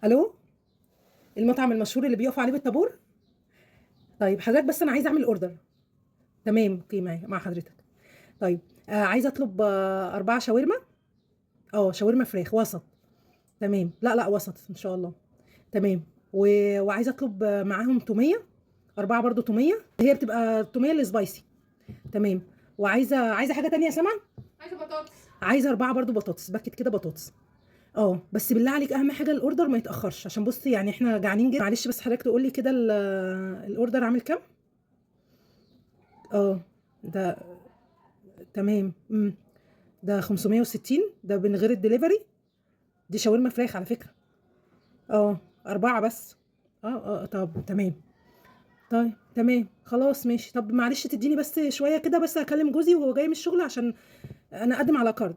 الو، المطعم المشهور اللي بيقف عليه بالطابور. طيب حضرتك، بس انا عايزه اعمل اوردر. تمام، اوكي، معايا مع حضرتك. طيب، عايزه اطلب 4 شاورما. شاورما فراخ وسط. تمام، لا لا، وسط ان شاء الله. تمام. وعايزه اطلب معاهم توميه. 4 برضو توميه، هي بتبقى التوميه السبايسي. تمام. وعايزه حاجه تانية يا سما. عايزه بطاطس. عايزه 4 برضو بطاطس، باكت كده بطاطس. بس بالله عليك، اهم حاجه الاوردر ما يتاخرش، عشان بصي يعني احنا جعانين جدا. معلش بس حضرتك تقول لي كده الاوردر عامل كام؟ اه. ده تمام. ده 560، ده من غير الدليفري. دي شاورما فراخ على فكره. 4 بس. طب تمام. طيب تمام، خلاص ماشي. طب معلش تديني بس شويه كده، بس هكلم جوزي وهو جاي من الشغل، عشان انا اقدم على كارد.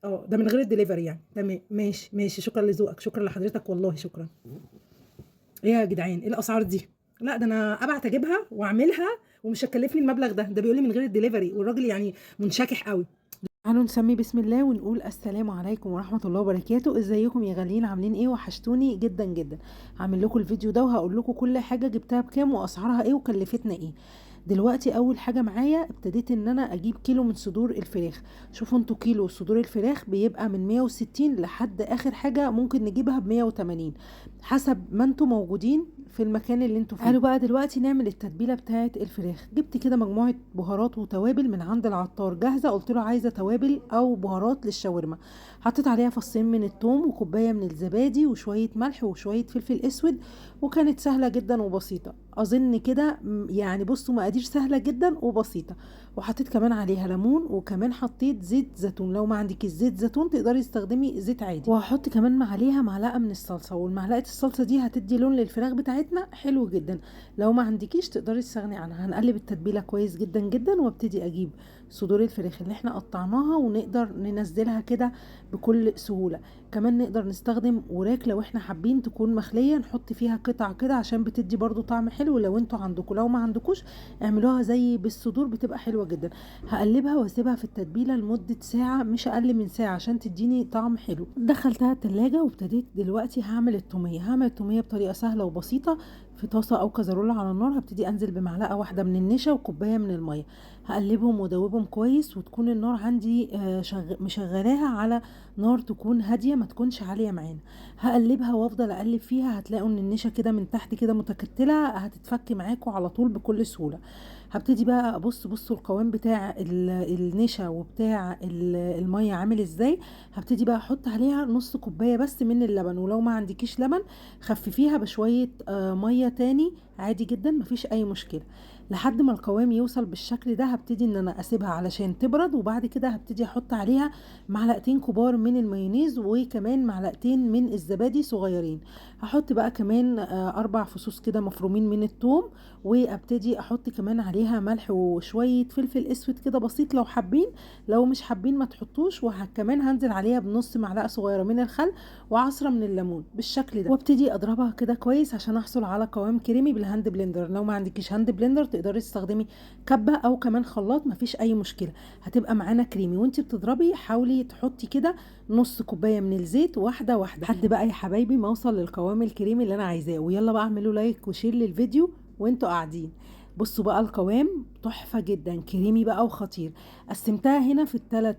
ده من غير الدليفري يعني. تمام، ماشي ماشي، شكرا لذوقك، شكرا لحضرتك، والله شكرا. ايه يا جدعان، ايه الاسعار دي؟ لا، ده انا ابعت اجيبها واعملها، ومش هتكلفني المبلغ ده بيقول لي من غير الدليفري، والراجل يعني منشكح قوي. تعالوا نسمي بسم الله ونقول السلام عليكم ورحمة الله وبركاته. ازيكم يا غاليين؟ عاملين ايه؟ وحشتوني جدا جدا. هعمل لكم الفيديو ده وهقول لكم كل حاجة جبتها بكام واسعارها ايه وكلفتنا ايه. دلوقتي اول حاجة معايا ابتديت ان انا اجيب كيلو من صدور الفراخ. شوفوا انتوا، كيلو صدور الفراخ بيبقى من 160 لحد اخر حاجة ممكن نجيبها ب 180، حسب ما انتوا موجودين في المكان اللي انتوا فيه. قالوا بقى دلوقتي نعمل التتبيله بتاعه الفراخ. جبت كده مجموعه بهارات وتوابل من عند العطار جاهزه، قلت له عايزه توابل او بهارات للشاورما. حطيت عليها فصين من الثوم وكوبايه من الزبادي وشويه ملح وشويه فلفل اسود، وكانت سهله جدا وبسيطه اظن كده. يعني بصوا، مقادير سهله جدا وبسيطه. وحطيت كمان عليها ليمون، وكمان حطيت زيت زيتون. لو ما عندك زيت زيتون تقدري تستخدمي زيت عادي. وهحط كمان عليها معلقه من الصلصه، والمعلقه الصلصه دي هتدي لون للفراخ بتاعتنا حلو جدا. لو ما عندكيش تقدري تستغني عنها. هنقلب التتبيله كويس جدا جدا، وابتدي اجيب صدور الفراخ اللي احنا قطعناها ونقدر ننزلها كده بكل سهوله. كمان نقدر نستخدم وراك لو احنا حابين تكون مخليه، نحط فيها قطع كده عشان بتدي برضو طعم حلو لو انتوا عندكم. لو ما عندكوش اعملوها زي بالصدور، بتبقى حلوه جدا. هقلبها واسيبها في التتبيله لمده ساعه، مش اقل من ساعه، عشان تديني طعم حلو. دخلتها التلاجة وابتديت دلوقتي هعمل التوميه. هعمل التوميه بطريقه سهله وبسيطه. في طاسه او كزرولة على النار هبتدي انزل بمعلقه واحده من النشا وكوبايه من الميه. هقلبهم وادوبهم كويس، وتكون النار عندي مشغلاها على نار تكون هاديه، ما تكونش عاليه معانا. هقلبها وافضل اقلب فيها. هتلاقوا ان النشا كده من تحت كده متكتله، هتتفك معاكم على طول بكل سهوله. هبتدي بقى ابص، بصوا القوام بتاع النشا وبتاع الميه عامل ازاي. هبتدي بقى احط عليها نص كوبايه بس من اللبن، ولو ما عندكيش لبن خففيها بشويه ميه تاني عادي جدا، مفيش اي مشكله. لحد ما القوام يوصل بالشكل ده هبتدي ان انا اسيبها علشان تبرد، وبعد كده هبتدي احط عليها معلقتين كبار من المايونيز، وكمان معلقتين من الزبادي صغيرين. هحط بقى كمان 4 فصوص كده مفرومين من الثوم، وابتدي احط كمان عليها ملح وشويه فلفل اسود كده بسيط لو حابين. لو مش حابين ما تحطوش. وكمان هنزل عليها بنص معلقه صغيره من الخل وعصره من الليمون بالشكل ده، وابتدي اضربها كده كويس عشان احصل على قوام كريمي بالهاند بلندر. لو ما عندكيش هاند بلندر تقدري تستخدمي كبه او كمان خلاط، مفيش اي مشكله، هتبقى معانا كريمي. وانت بتضربي حاولي تحطي كده نص كوبايه من الزيت واحده واحده، لحد بقى يا حبايبي ما اوصل للقوام الكريمي اللي انا عايزاه. ويلا بقى اعملوا لايك وشير للفيديو وانتوا قاعدين. بصوا بقى القوام تحفة جدا، كريمي بقى وخطير. قسمتها هنا في الثلاث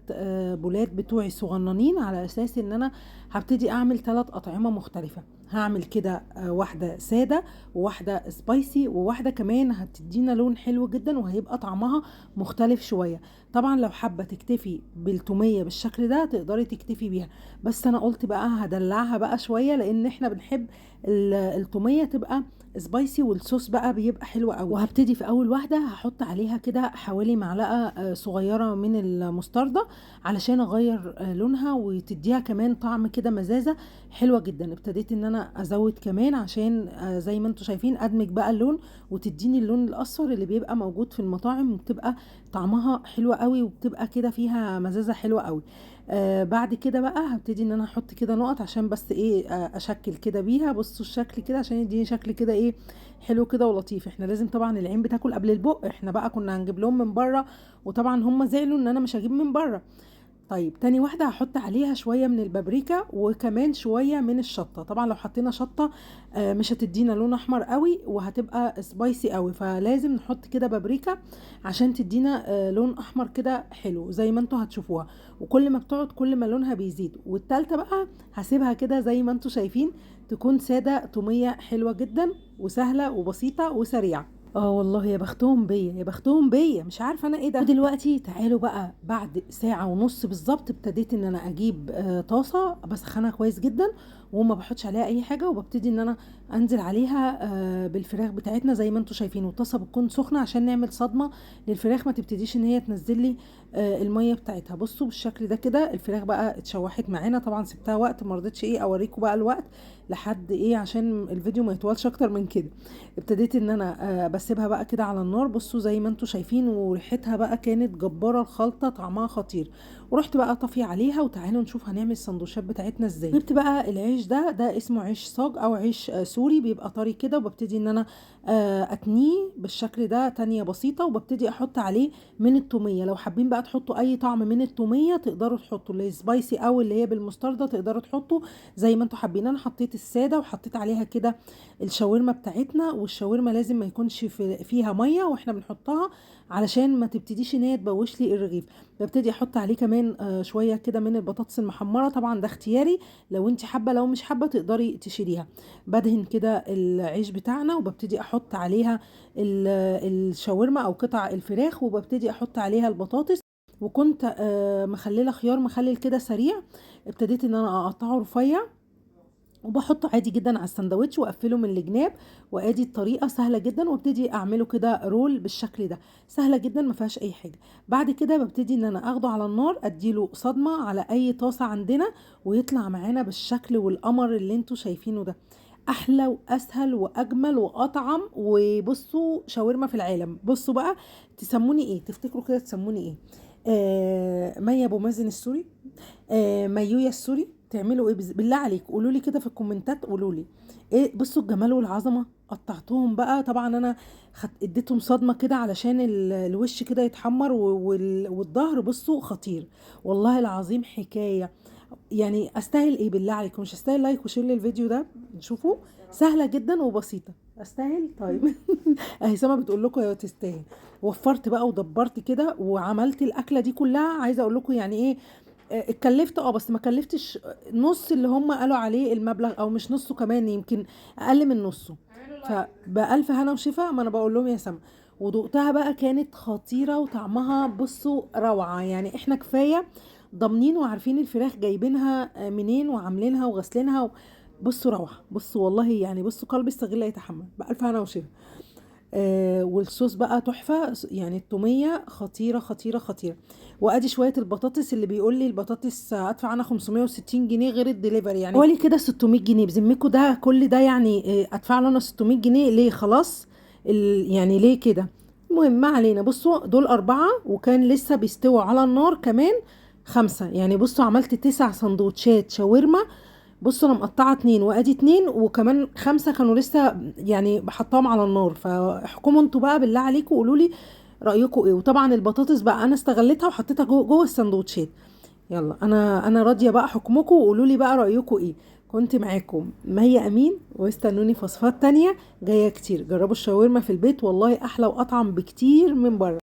بولات بتوعي صغننين، على اساس ان انا هبتدي اعمل 3 اطعمة مختلفة. هعمل كده واحدة سادة، وواحدة سبايسي، وواحدة كمان هتدينا لون حلو جدا وهيبقى طعمها مختلف شوية. طبعا لو حابة تكتفي بالتومية بالشكل ده تقدري تكتفي بيها، بس انا قلت بقى هدلعها بقى شوية، لان احنا بنحب التومية تبقى سبايسي، والصوص بقى بيبقى حلو قوي. وهبتدي في اول واحده هحط عليها كده حوالي معلقه صغيره من المستردة، علشان اغير لونها وتديها كمان طعم كده مزازه حلوه جدا. ابتديت ان انا ازود كمان عشان زي ما انتم شايفين ادمج بقى اللون، وتديني اللون الاصفر اللي بيبقى موجود في المطاعم، وبتبقى طعمها حلوه قوي، وبتبقى كده فيها مزازه حلوه قوي. بعد كده بقى هبتدي ان انا احط كده نقط عشان بس ايه اشكل كده بيها. بصوا الشكل كده عشان يديني شكل كده ايه حلو كده ولطيف. احنا لازم طبعا العين بتاكل قبل البق، احنا بقى كنا هنجيب لهم من بره، وطبعا هم زعلوا ان انا مش هجيب من بره. طيب تاني واحدة هحط عليها شوية من البابريكا وكمان شوية من الشطة. طبعا لو حطينا شطة مش هتدينا لون احمر قوي وهتبقى سبايسي قوي، فلازم نحط كده بابريكا عشان تدينا لون احمر كده حلو زي ما انتوا هتشوفوها. وكل ما بتقعد كل ما لونها بيزيد. والتالتة بقى هسيبها كده زي ما انتوا شايفين، تكون سادة تومية حلوة جدا وسهلة وبسيطة وسريعة. والله يا بختهم بيا، يا بختهم بيا، مش عارفه انا ايه ده. ودلوقتي تعالوا بقى بعد ساعه ونص بالظبط ابتديت ان انا اجيب طاسه بسخنها كويس جدا وما بحطش عليها اي حاجه، وببتدي ان انا انزل عليها بالفراخ بتاعتنا زي ما انتم شايفين. والطاسه بتكون سخنه عشان نعمل صدمه للفراخ ما تبتديش ان هي تنزل لي الميه بتاعتها. بصوا بالشكل ده كده الفراخ بقى اتشوحت معانا. طبعا سبتها وقت، ما رضيتش اوريكم بقى الوقت لحد عشان الفيديو ما يطولش اكتر من كده. ابتديت ان انا بسيبها بقى كده على النار. بصوا زي ما انتم شايفين، وريحتها بقى كانت جباره، الخلطه طعمها خطير. ورحت بقى طافيه عليها، وتعالوا نشوف هنعمل السندوتشات بتاعتنا ازاي. جبت بقى العيش ده اسمه عيش صاج او عيش سوري، بيبقى طري كده، وببتدي ان انا اتنيه بالشكل ده تانية بسيطه، وببتدي احط عليه من التوميه. لو حابين بقى تحطوا اي طعم من التوميه تقدروا تحطوا، اللي سبايسي او اللي هي بالمستردة تقدروا تحطوا زي ما انتم حابين. انا حطيت الساده وحطيت عليها كده الشاورما بتاعتنا. والشاورما لازم ما يكونش فيها ميه واحنا بنحطها علشان ما تبتديش ان هي تبوش لي الرغيف. ببتدي احط عليه كمان شويه كده من البطاطس المحمره. طبعا ده اختياري، لو انت حابه، لو مش حابه تقدري تشيليها. بدهن كده العيش بتاعنا وببتدي احط عليها الشاورما او قطع الفراخ، وببتدي احط عليها البطاطس. وكنت مخلله خيار مخلل كده سريع، ابتديت ان انا اقطعه رفيع وبحطه عادي جدا على السندوتش واقفله من الجناب. وادي الطريقه سهله جدا، وابتدي اعمله كده رول بالشكل ده، سهله جدا ما فيهاش اي حاجه. بعد كده ببتدي ان انا اخده على النار، اديله صدمه على اي طاسه عندنا، ويطلع معانا بالشكل والقمر اللي انتوا شايفينه ده. احلى واسهل واجمل واطعم وبصوا شاورما في العالم. بصوا بقى تسموني ايه؟ تفتكروا كده تسموني ايه؟ مي ابو مازن السوري، ميويا السوري، تعملوا ايه؟ بالله عليك قولوا لي كده في الكومنتات، قولوا لي ايه. بصوا الجمال والعظمه. قطعتهم بقى، طبعا انا اديتهم صدمه كده علشان الوش كده يتحمر والظهر. بصوا خطير والله العظيم، حكايه. يعني استاهل ايه بالله عليكم؟ مش استاهل لايك وشير للفيديو ده؟ نشوفوا سهله جدا وبسيطه. استاهل؟ طيب اهي سما بتقول لكم يا تستاهل. وفرت بقى ودبرت كده وعملت الاكله دي كلها. عايزه اقول لكم يعني ايه، اتكلفت بس ما كلفتش نص اللي هم قالوا عليه المبلغ، او مش نصه كمان، يمكن اقل من نصه. فبألف هنا وشفا، ما انا بقول لهم يا سما. ودقتها بقى كانت خطيره وطعمها بصوا روعه. يعني احنا كفايه ضامنين وعارفين الفراخ جايبينها منين وعاملينها وغسلينها. بصوا روعه، بصوا والله يعني، بصوا قلب الصغير لا يتحمل. بألف هنا وشفا. والصوص بقى تحفه. يعني التوميه خطيره خطيره خطيره. وادي شويه البطاطس، اللي بيقول لي البطاطس ادفع عنها 560 جنيه غير الدليفري، يعني حوالي كده 600 جنيه بذمكم. ده كل ده يعني ادفع له انا 600 جنيه ليه؟ خلاص يعني ليه كده؟ المهم ما علينا. بصوا دول 4 وكان لسه بيستووا على النار كمان 5. يعني بصوا عملت 9 سندوتشات شاورما. بصوا انا مقطعه 2 وادي 2 وكمان 5 كانوا لسه يعني بحطهم على النار. فاحكموا انتوا بقى بالله عليكم، قولوا لي رايكم ايه. وطبعا البطاطس بقى انا استغلتها وحطيتها جوه السندوتشات. يلا انا راضيه بقى حكمكم، وقولوا لي بقى رايكم ايه. كنت معاكم مي امين، واستنوني في وصفات تانية جايه كتير. جربوا الشاورما في البيت والله احلى واطعم بكتير من بره.